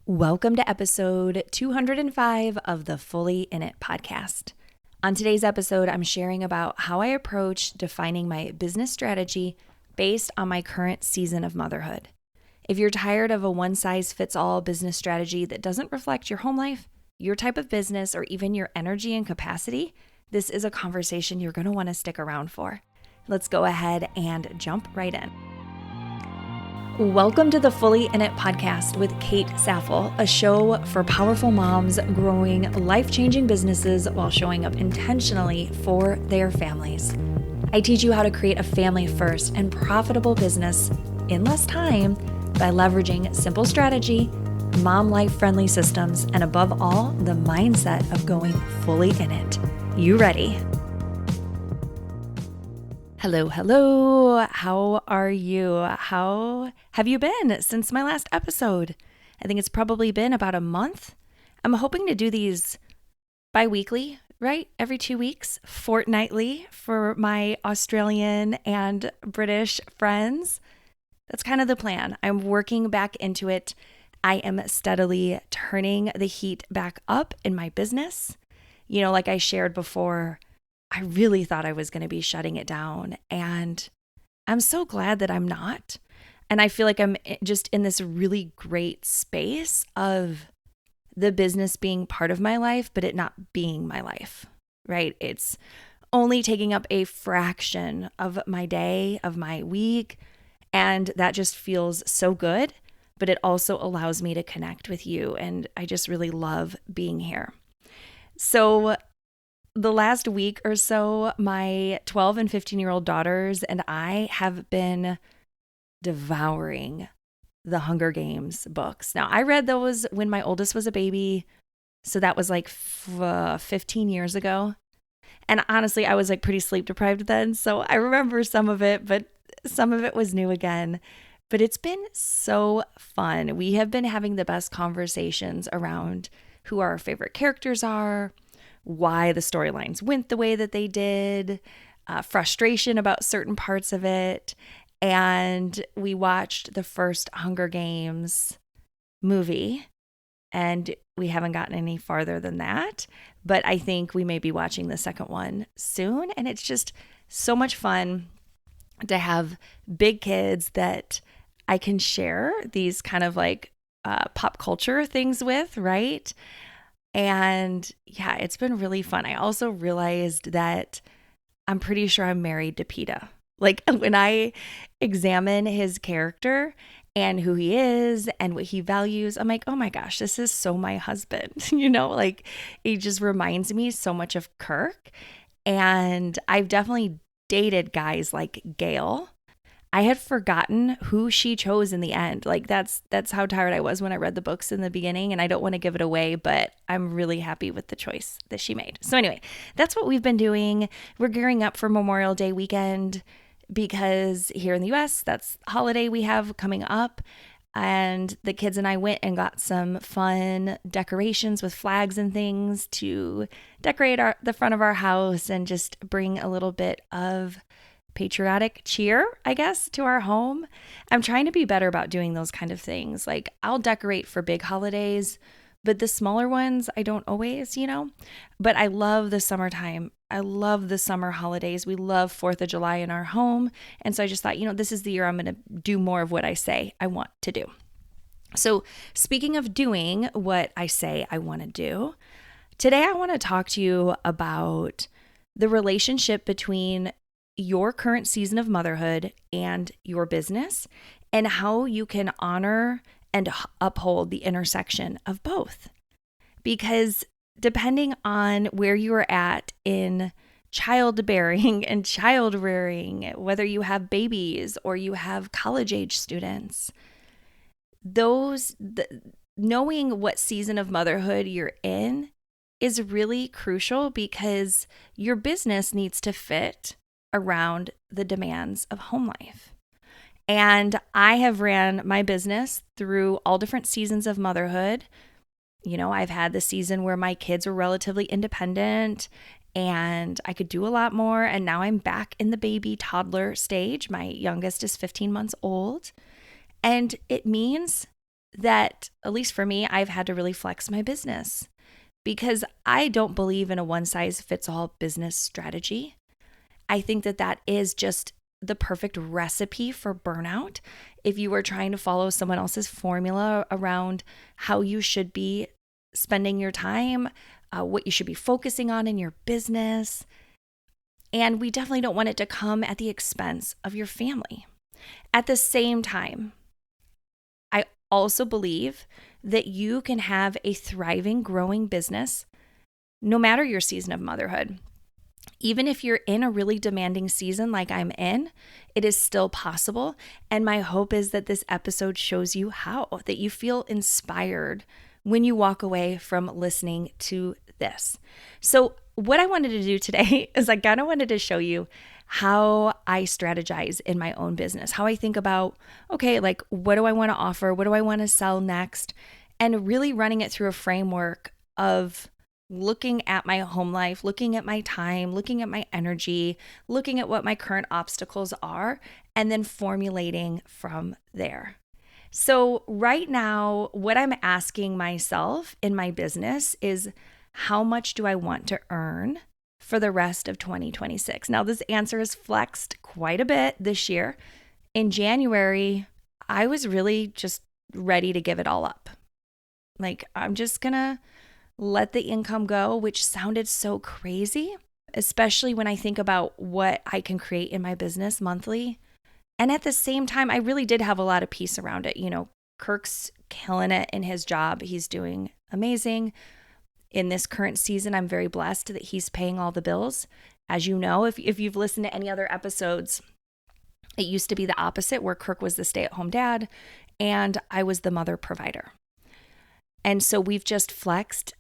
Welcome to episode 205 of the Fully In It podcast. On today's episode, I'm sharing about how I approach defining my business strategy based on my current season of motherhood. If you're tired of a one-size-fits-all business strategy that doesn't reflect your home life, your type of business, or even your energy and capacity, this is a conversation you're going to want to stick around for. Let's go ahead and jump right in. Welcome to the Fully In It podcast with Kate Saffel, a show for powerful moms growing life-changing businesses while showing up intentionally for their families. I teach you how to create a family-first and profitable business in less time by leveraging simple strategy, mom life-friendly systems, and above all, the mindset of going fully in it. You ready? Hello. How are you? How have you been since my last episode? I think it's probably been about a month. I'm hoping to do these bi-weekly, right? Every 2 weeks, fortnightly for my Australian and British friends. That's kind of the plan. I'm working back into it. I am steadily turning the heat back up in my business. You know, like I shared before, I really thought I was going to be shutting it down, and I'm so glad that I'm not. And I feel like I'm just in this really great space of the business being part of my life, but it not being my life, right? It's only taking up a fraction of my day, of my week, and that just feels so good, but it also allows me to connect with you, and I just really love being here. So the last week or so, my 12 and 15-year-old daughters and I have been devouring the Hunger Games books. Now, I read those when my oldest was a baby, so that was like 15 years ago. And honestly, I was like pretty sleep deprived then, so I remember some of it, but some of it was new again. But it's been so fun. We have been having the best conversations around who our favorite characters are, why the storylines went the way that they did, frustration about certain parts of it. And we watched the first Hunger Games movie, and we haven't gotten any farther than that. But I think we may be watching the second one soon. And it's just so much fun to have big kids that I can share these kind of like pop culture things with, right? And yeah, it's been really fun. I also realized that I'm pretty sure I'm married to PETA. Like when I examine his character and who he is and what he values, I'm like, oh my gosh, this is so my husband. Like it just reminds me so much of Kirk. And I've definitely dated guys like Gail. I had forgotten who she chose in the end. Like that's how tired I was when I read the books in the beginning, and I don't want to give it away, but I'm really happy with the choice that she made. So anyway, that's what we've been doing. We're gearing up for Memorial Day weekend because here in the US, that's the holiday we have coming up. And the kids and I went and got some fun decorations with flags and things to decorate the front of our house and just bring a little bit of patriotic cheer, I guess, to our home. I'm trying to be better about doing those kind of things. Like I'll decorate for big holidays, but the smaller ones, I don't always, But I love the summertime. I love the summer holidays. We love 4th of July in our home. And so I just thought, this is the year I'm going to do more of what I say I want to do. So speaking of doing what I say I want to do, today I want to talk to you about the relationship between your current season of motherhood and your business, and how you can honor and uphold the intersection of both. Because depending on where you are at in childbearing and child rearing, whether you have babies or you have college age students, knowing what season of motherhood you're in is really crucial, because your business needs to fit around the demands of home life. And I have ran my business through all different seasons of motherhood. I've had the season where my kids were relatively independent and I could do a lot more. And now I'm back in the baby toddler stage. My youngest is 15 months old. And it means that, at least for me, I've had to really flex my business because I don't believe in a one-size-fits-all business strategy. I think that that is just the perfect recipe for burnout. If you were trying to follow someone else's formula around how you should be spending your time, what you should be focusing on in your business. And we definitely don't want it to come at the expense of your family. At the same time, I also believe that you can have a thriving, growing business no matter your season of motherhood. Even if you're in a really demanding season like I'm in, it is still possible. And my hope is that this episode shows you how, that you feel inspired when you walk away from listening to this. So what I wanted to do today is I kind of wanted to show you how I strategize in my own business, how I think about, okay, like what do I want to offer? What do I want to sell next? And really running it through a framework of looking at my home life, looking at my time, looking at my energy, looking at what my current obstacles are, and then formulating from there. So right now, what I'm asking myself in my business is, how much do I want to earn for the rest of 2026? Now, this answer has flexed quite a bit this year. In January, I was really just ready to give it all up. Like, I'm just gonna let the income go, which sounded so crazy, especially when I think about what I can create in my business monthly. And at the same time, I really did have a lot of peace around it. You know, Kirk's killing it in his job. He's doing amazing. In this current season, I'm very blessed that he's paying all the bills. As you know, if you've listened to any other episodes, it used to be the opposite, where Kirk was the stay-at-home dad and I was the mother provider. And so we've just flexed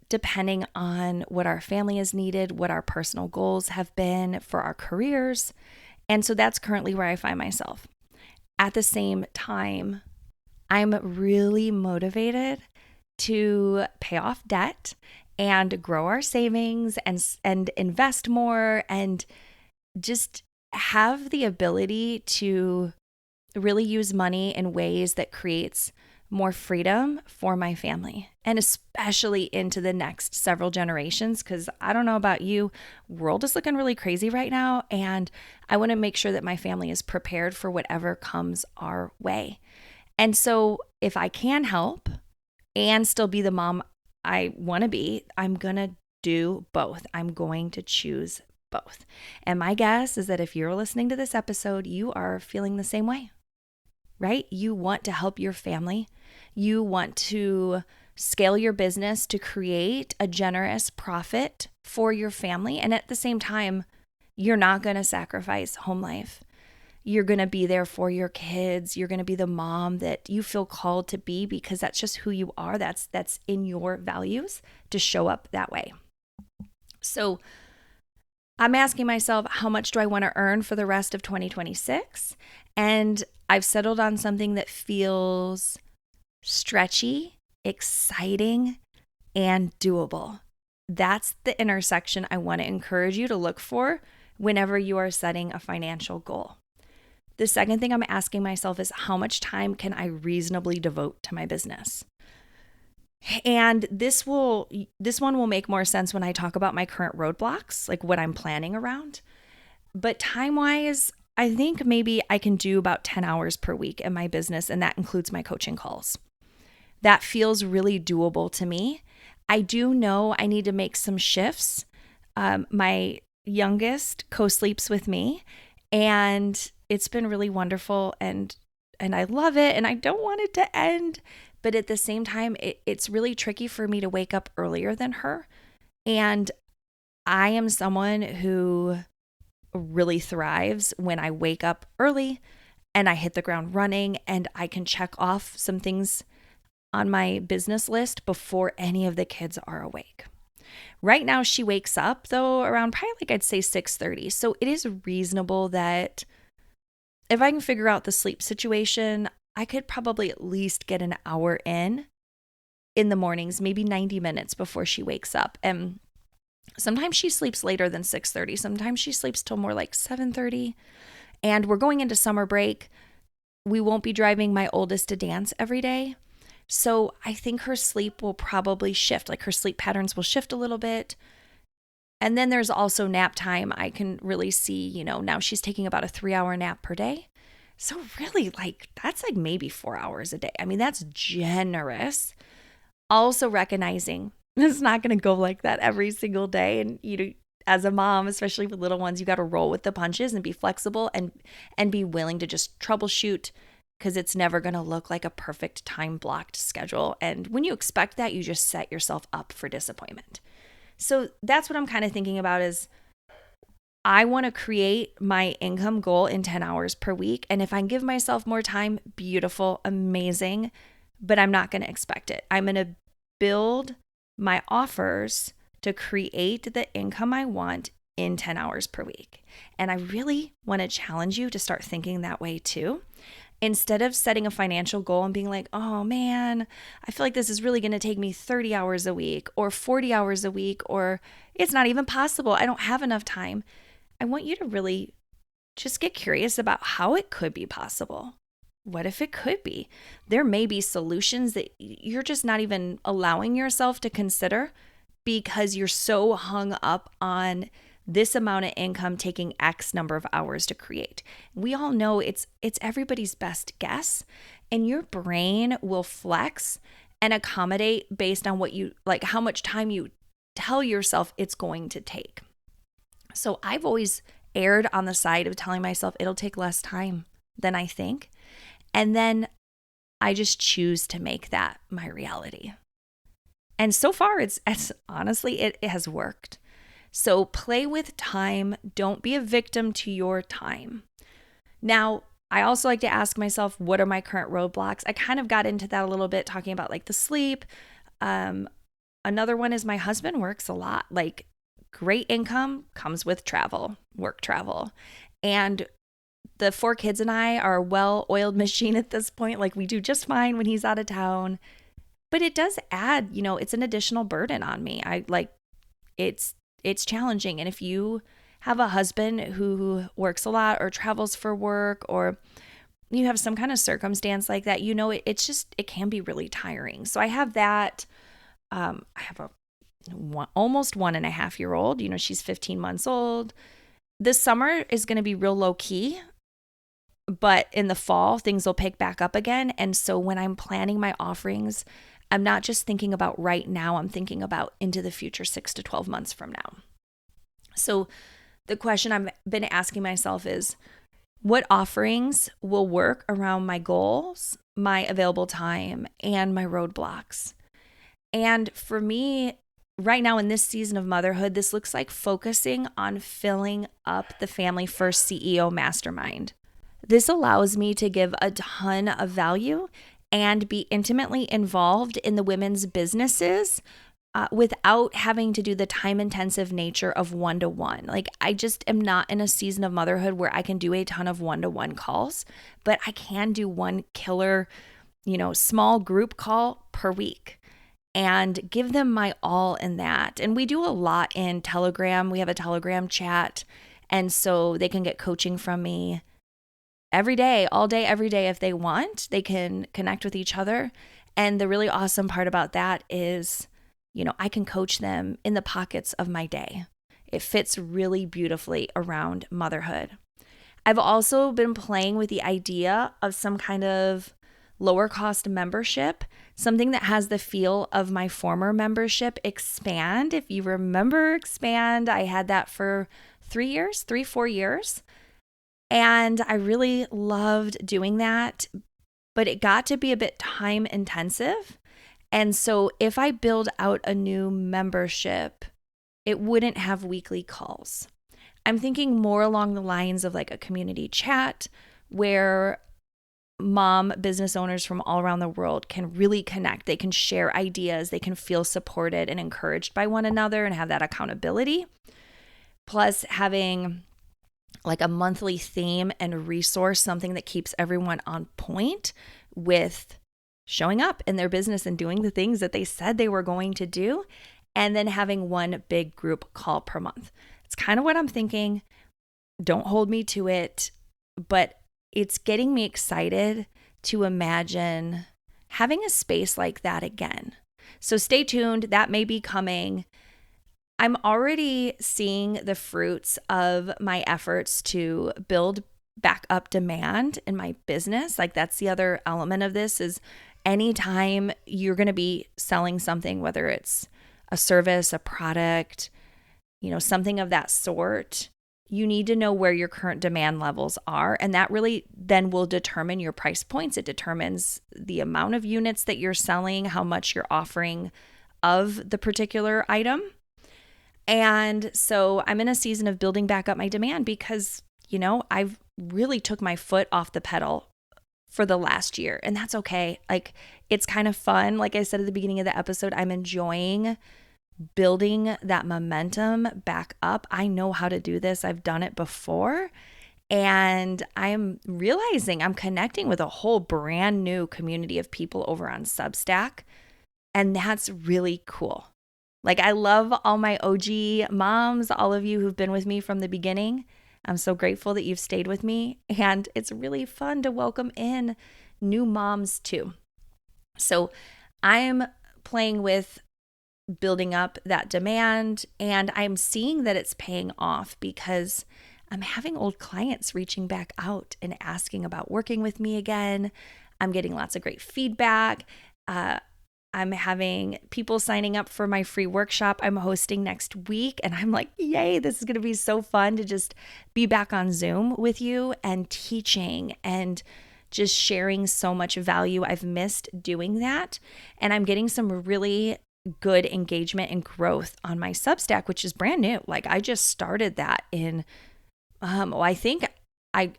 depending on what our family has needed, what our personal goals have been for our careers. And so that's currently where I find myself. At the same time, I'm really motivated to pay off debt and grow our savings and invest more and just have the ability to really use money in ways that creates more freedom for my family, and especially into the next several generations, because I don't know about you, world is looking really crazy right now, and I want to make sure that my family is prepared for whatever comes our way. And so if I can help and still be the mom I want to be, I'm going to do both. I'm going to choose both. And my guess is that if you're listening to this episode, you are feeling the same way, right? You want to help your family. You want to scale your business to create a generous profit for your family. And at the same time, you're not going to sacrifice home life. You're going to be there for your kids. You're going to be the mom that you feel called to be, because that's just who you are. That's in your values to show up that way. So I'm asking myself, how much do I want to earn for the rest of 2026? And I've settled on something that feels stretchy, exciting, and doable. That's the intersection I want to encourage you to look for whenever you are setting a financial goal. The second thing I'm asking myself is, how much time can I reasonably devote to my business? And this one will make more sense when I talk about my current roadblocks, like what I'm planning around. But time-wise, I think maybe I can do about 10 hours per week in my business, and that includes my coaching calls. That feels really doable to me. I do know I need to make some shifts. My youngest co-sleeps with me, and it's been really wonderful, and I love it, and I don't want it to end. But at the same time, it's really tricky for me to wake up earlier than her. And I am someone who really thrives when I wake up early and I hit the ground running, and I can check off some things on my business list before any of the kids are awake. Right now, she wakes up though around probably like I'd say 6:30. So it is reasonable that if I can figure out the sleep situation, I could probably at least get an hour in the mornings, maybe 90 minutes before she wakes up. And sometimes she sleeps later than 6:30. Sometimes she sleeps till more like 7:30. And we're going into summer break. We won't be driving my oldest to dance every day. So I think her sleep will probably shift, like her sleep patterns will shift a little bit. And then there's also nap time. I can really see, now she's taking about a 3-hour nap per day. So really, that's like maybe 4 hours a day. I mean, that's generous. Also recognizing it's not going to go like that every single day. And, as a mom, especially with little ones, you got to roll with the punches and be flexible and be willing to just troubleshoot, because it's never going to look like a perfect time blocked schedule. And when you expect that, you just set yourself up for disappointment. So that's what I'm kind of thinking about is I want to create my income goal in 10 hours per week. And if I give myself more time, beautiful, amazing, but I'm not going to expect it. I'm going to build my offers to create the income I want in 10 hours per week. And I really want to challenge you to start thinking that way too. Instead of setting a financial goal and being like, oh man, I feel like this is really going to take me 30 hours a week or 40 hours a week, or it's not even possible. I don't have enough time. I want you to really just get curious about how it could be possible. What if it could be? There may be solutions that you're just not even allowing yourself to consider because you're so hung up on this amount of income taking X number of hours to create. We all know it's everybody's best guess, and your brain will flex and accommodate based on what you like, how much time you tell yourself it's going to take. So I've always erred on the side of telling myself it'll take less time than I think. And then I just choose to make that my reality. And so far, it's honestly, it has worked. So play with time. Don't be a victim to your time. Now, I also like to ask myself, what are my current roadblocks? I kind of got into that a little bit, talking about like the sleep. Another one is my husband works a lot. Like, great income comes with travel, work travel. And the 4 kids and I are a well-oiled machine at this point. Like, we do just fine when he's out of town. But it does add, it's an additional burden on me. It's challenging. And if you have a husband who works a lot or travels for work, or you have some kind of circumstance like that, it can be really tiring. So I have that. I have a almost 1.5-year-old. She's 15 months old. This summer is going to be real low key, but in the fall, things will pick back up again. And so when I'm planning my offerings, I'm not just thinking about right now, I'm thinking about into the future, 6 to 12 months from now. So the question I've been asking myself is, what offerings will work around my goals, my available time, and my roadblocks? And for me, right now in this season of motherhood, this looks like focusing on filling up the Family First CEO Mastermind. This allows me to give a ton of value and be intimately involved in the women's businesses without having to do the time-intensive nature of one-to-one. Like, I just am not in a season of motherhood where I can do a ton of one-to-one calls, but I can do one killer, small group call per week and give them my all in that. And we do a lot in Telegram. We have a Telegram chat, and so they can get coaching from me every day, all day, every day if they want. They can connect with each other. And the really awesome part about that is, I can coach them in the pockets of my day. It fits really beautifully around motherhood. I've also been playing with the idea of some kind of lower cost membership, something that has the feel of my former membership, Expand. If you remember Expand, I had that for 4 years. And I really loved doing that, but it got to be a bit time intensive. And so if I build out a new membership, it wouldn't have weekly calls. I'm thinking more along the lines of like a community chat where mom business owners from all around the world can really connect. They can share ideas. They can feel supported and encouraged by one another and have that accountability. Plus having like a monthly theme and resource, something that keeps everyone on point with showing up in their business and doing the things that they said they were going to do, and then having one big group call per month. It's kind of what I'm thinking. Don't hold me to it, but it's getting me excited to imagine having a space like that again. So stay tuned. That may be coming. I'm already seeing the fruits of my efforts to build back up demand in my business. Like that's the other element of this is anytime you're going to be selling something, whether it's a service, a product, something of that sort, you need to know where your current demand levels are. And that really then will determine your price points. It determines the amount of units that you're selling, how much you're offering of the particular item. And so I'm in a season of building back up my demand because, I've really took my foot off the pedal for the last year. And that's okay. Like, it's kind of fun. Like I said at the beginning of the episode, I'm enjoying building that momentum back up. I know how to do this. I've done it before. And I'm realizing I'm connecting with a whole brand new community of people over on Substack. And that's really cool. Like, I love all my OG moms, all of you who've been with me from the beginning. I'm so grateful that you've stayed with me. And it's really fun to welcome in new moms too. So I'm playing with building up that demand, and I'm seeing that it's paying off because I'm having old clients reaching back out and asking about working with me again. I'm getting lots of great feedback. I'm having people signing up for my free workshop I'm hosting next week. And I'm like, yay, this is going to be so fun to just be back on Zoom with you and teaching and just sharing so much value. I've missed doing that. And I'm getting some really good engagement and growth on my Substack, which is brand new. Like I just started that in, I think I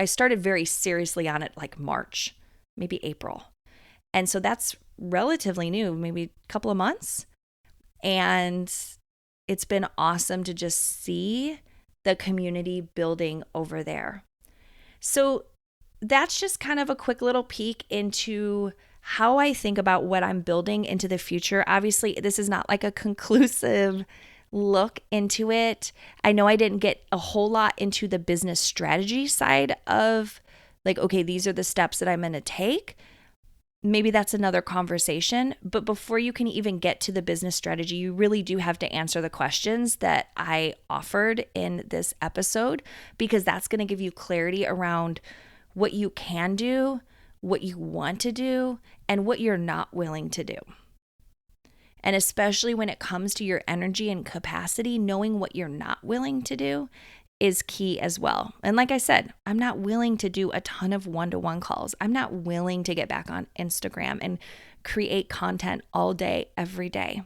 started very seriously on it like March, maybe April. And so that's relatively new, maybe a couple of months. And it's been awesome to just see the community building over there. So that's just kind of a quick little peek into how I think about what I'm building into the future. Obviously, this is not like a conclusive look into it. I know I didn't get a whole lot into the business strategy side of like, okay, these are the steps that I'm going to take. Maybe that's another conversation. But before you can even get to the business strategy, you really do have to answer the questions that I offered in this episode, because that's going to give you clarity around what you can do, what you want to do, and what you're not willing to do. And especially when it comes to your energy and capacity, knowing what you're not willing to do is key as well. And like I said, I'm not willing to do a ton of one-to-one calls. I'm not willing to get back on Instagram and create content all day, every day.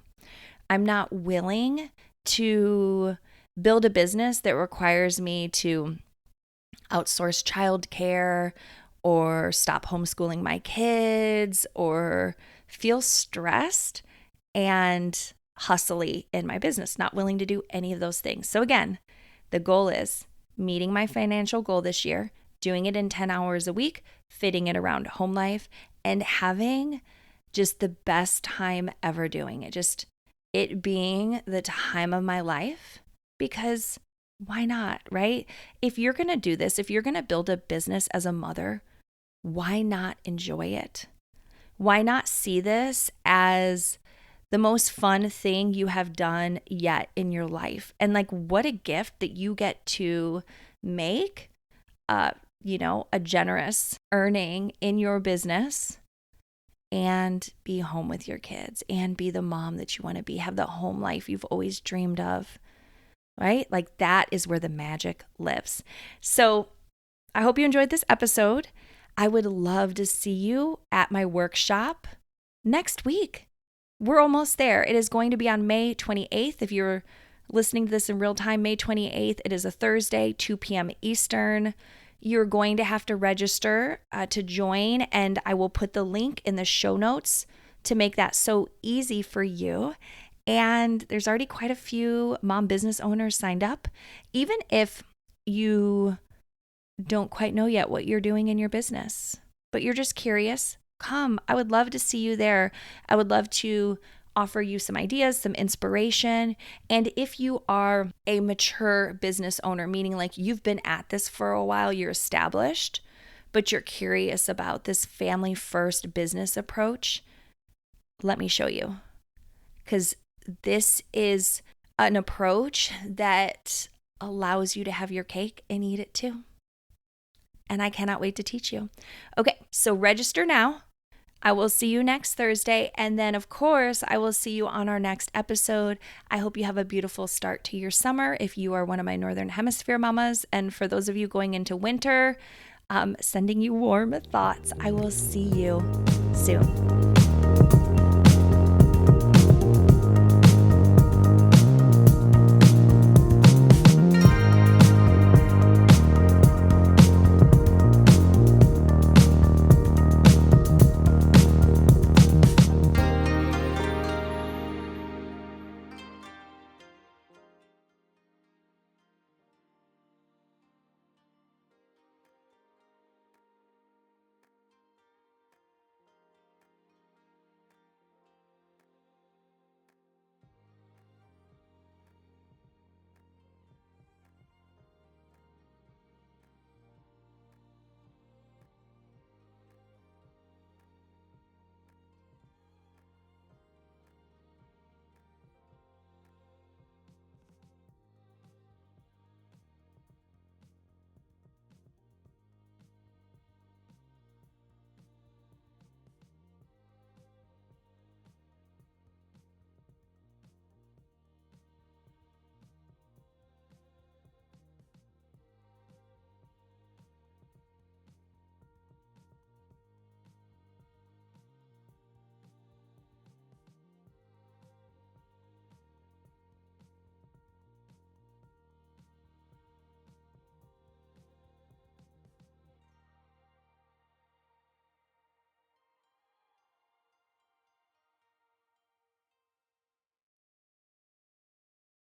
I'm not willing to build a business that requires me to outsource childcare or stop homeschooling my kids or feel stressed and hustly in my business. Not willing to do any of those things. So again, the goal is meeting my financial goal this year, doing it in 10 hours a week, fitting it around home life, and having just the best time ever doing it. Just it being the time of my life, because why not, right? If you're going to do this, if you're going to build a business as a mother, why not enjoy it? Why not see this as the most fun thing you have done yet in your life? And like, what a gift that you get to make, a generous earning in your business and be home with your kids and be the mom that you want to be, have the home life you've always dreamed of, right? Like that is where the magic lives. So I hope you enjoyed this episode. I would love to see you at my workshop next week. We're almost there. It is going to be on May 28th. If you're listening to this in real time, May 28th, it is a Thursday, 2 p.m. Eastern. You're going to have to register to join, and I will put the link in the show notes to make that so easy for you. And there's already quite a few mom business owners signed up. Even if you don't quite know yet what you're doing in your business, but you're just curious, come. I would love to see you there. I would love to offer you some ideas, some inspiration. And if you are a mature business owner, meaning like you've been at this for a while, you're established, but you're curious about this family first business approach, let me show you. Because this is an approach that allows you to have your cake and eat it too. And I cannot wait to teach you. Okay, so register now. I will see you next Thursday. And then, of course, I will see you on our next episode. I hope you have a beautiful start to your summer if you are one of my Northern Hemisphere mamas. And for those of you going into winter, sending you warm thoughts. I will see you soon.